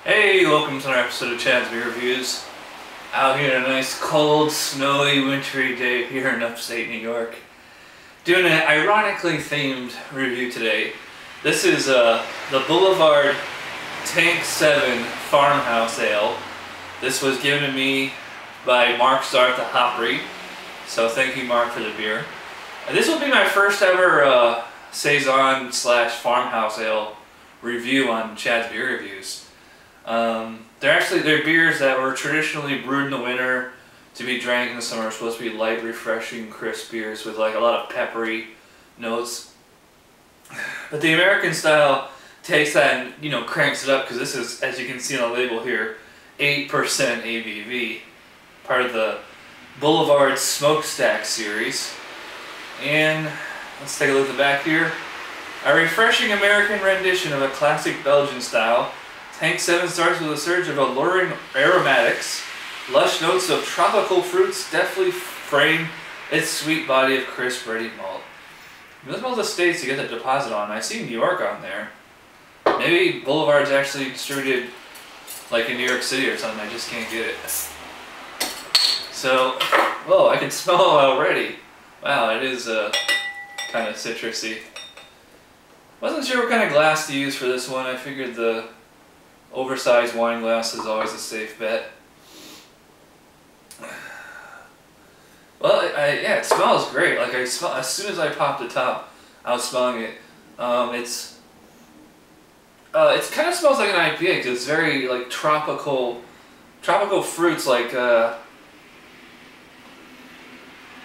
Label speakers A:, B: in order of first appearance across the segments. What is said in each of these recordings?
A: Hey, welcome to another episode of Chad's Beer Reviews. Out here on a nice, cold, snowy, wintry day here in upstate New York. Doing an ironically themed review today. This is the Boulevard Tank 7 Farmhouse Ale. This was given to me by Mark Starr at the Hoppery. So thank you, Mark, for the beer. And this will be my first ever Saison / Farmhouse Ale review on Chad's Beer Reviews. They're beers that were traditionally brewed in the winter to be drank in the summer. They're supposed to be light, refreshing, crisp beers with like a lot of peppery notes. But the American style takes that and, you know, cranks it up, because this is, as you can see on the label here, 8% ABV, part of the Boulevard Smokestack series. And let's take a look at the back here. A refreshing American rendition of a classic Belgian style, Tank 7 starts with a surge of alluring aromatics. Lush notes of tropical fruits deftly frame its sweet body of crisp, ready malt. Those are all the states to get the deposit on. I see New York on there. Maybe Boulevard's actually distributed like in New York City or something. I just can't get it. So, whoa, I can smell it already. Wow, it is kind of citrusy. Wasn't sure what kind of glass to use for this one. I figured the oversized wine glass is always a safe bet. Well, yeah, it smells great. Like I smell, as soon as I popped the top, I was smelling it. It kind of smells like an IPA because it's very like tropical fruits. Like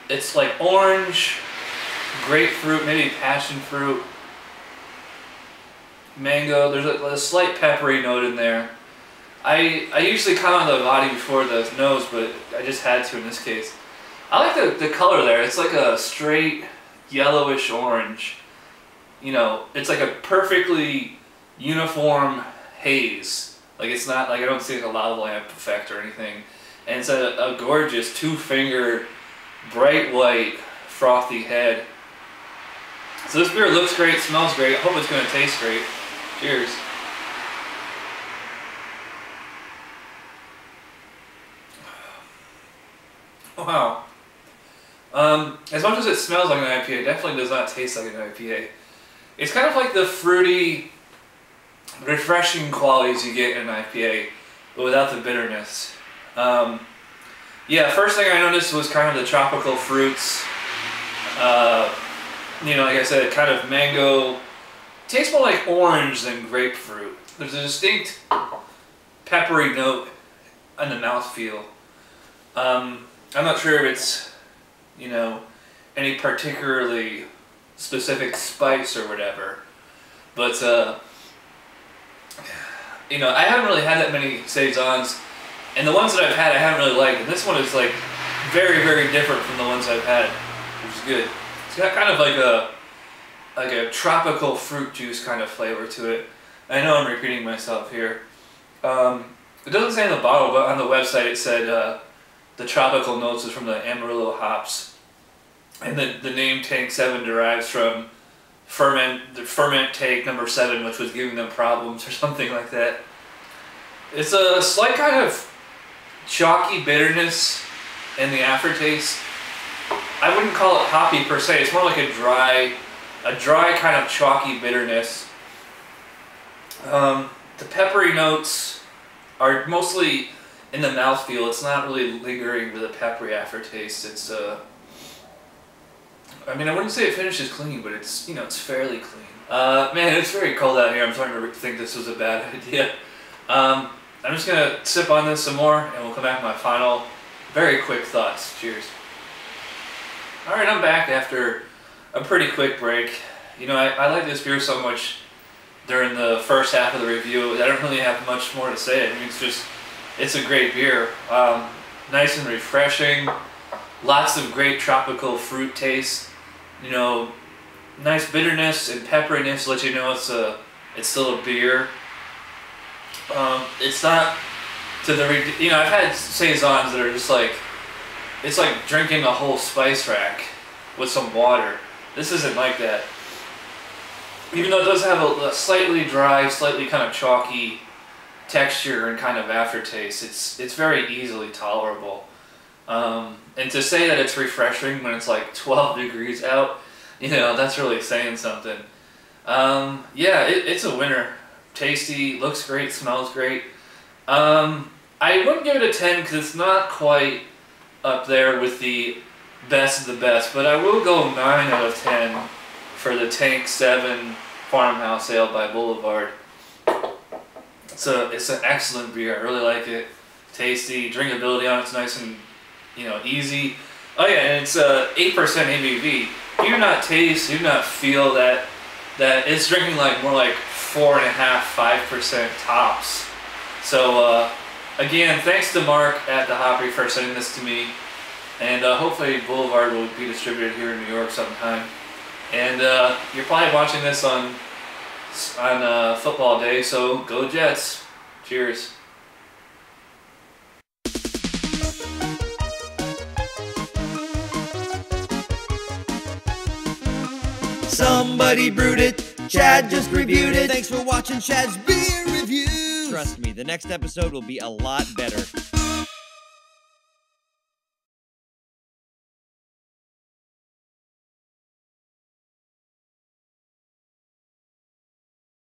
A: it's like orange, grapefruit, maybe passion fruit. Mango, there's a slight peppery note in there. I usually comment on the body before the nose, but I just had to in this case. I like the color there. It's like a straight yellowish orange. You know, it's like a perfectly uniform haze. Like it's not like, I don't see like a lava lamp effect or anything. And it's a gorgeous 2-finger, bright white, frothy head. So this beer looks great, smells great. I hope it's going to taste great. Cheers. Wow. As much as it smells like an IPA, it definitely does not taste like an IPA. It's kind of like the fruity, refreshing qualities you get in an IPA, but without the bitterness. Yeah, first thing I noticed was kind of the tropical fruits. You know, like I said, kind of mango. Tastes more like orange than grapefruit. There's a distinct peppery note in the mouthfeel. I'm not sure if it's, you know, any particularly specific spice or whatever. But, you know, I haven't really had that many Saisons. And the ones that I've had, I haven't really liked. And this one is, like, very, very different from the ones I've had, which is good. It's got kind of like a tropical fruit juice kind of flavor to it. I know I'm repeating myself here. It doesn't say on the bottle, but on the website it said the tropical notes is from the Amarillo hops. And the name Tank 7 derives from the ferment tank number 7, which was giving them problems or something like that. It's a slight kind of chalky bitterness in the aftertaste. I wouldn't call it hoppy per se. It's more like a dry kind of chalky bitterness. The peppery notes are mostly in the mouthfeel. It's not really lingering with a peppery aftertaste. It's I mean, I wouldn't say it finishes clean, but it's, you know, it's fairly clean. Man, it's very cold out here. I'm starting to think this was a bad idea. I'm just gonna sip on this some more, and we'll come back to my final, very quick thoughts. Cheers. Alright, I'm back after a pretty quick break. You know, I like this beer so much during the first half of the review, I don't really have much more to say. I mean, it's a great beer. Nice and refreshing. Lots of great tropical fruit taste. You know, nice bitterness and pepperiness let you know it's still a beer. It's not to the, you know, I've had Saisons that are just like, it's like drinking a whole spice rack with some water. This isn't like that. Even though it does have a slightly dry, slightly kind of chalky texture and kind of aftertaste. It's very easily tolerable. And to say that it's refreshing when it's like 12 degrees out, you know, that's really saying something. Yeah, it's a winner. Tasty, looks great, smells great. I wouldn't give it a 10 because it's not quite up there with the best of the best, but I will go 9 out of 10 for the Tank 7 Farmhouse Ale by Boulevard. It's an excellent beer. I really like it. Tasty, drinkability on it's nice and, you know, easy. Oh yeah, and it's 8% ABV. You do not taste, you do not feel that it's drinking like more like 4.5–5% tops. So again, thanks to Mark at the Hoppery for sending this to me, and hopefully Boulevard will be distributed here in New York sometime. And you're probably watching this on football day, so go Jets! Cheers.
B: Somebody brewed it, Chad just reviewed it. Thanks for watching Chad's Beer Reviews. Trust me, the next episode will be a lot better.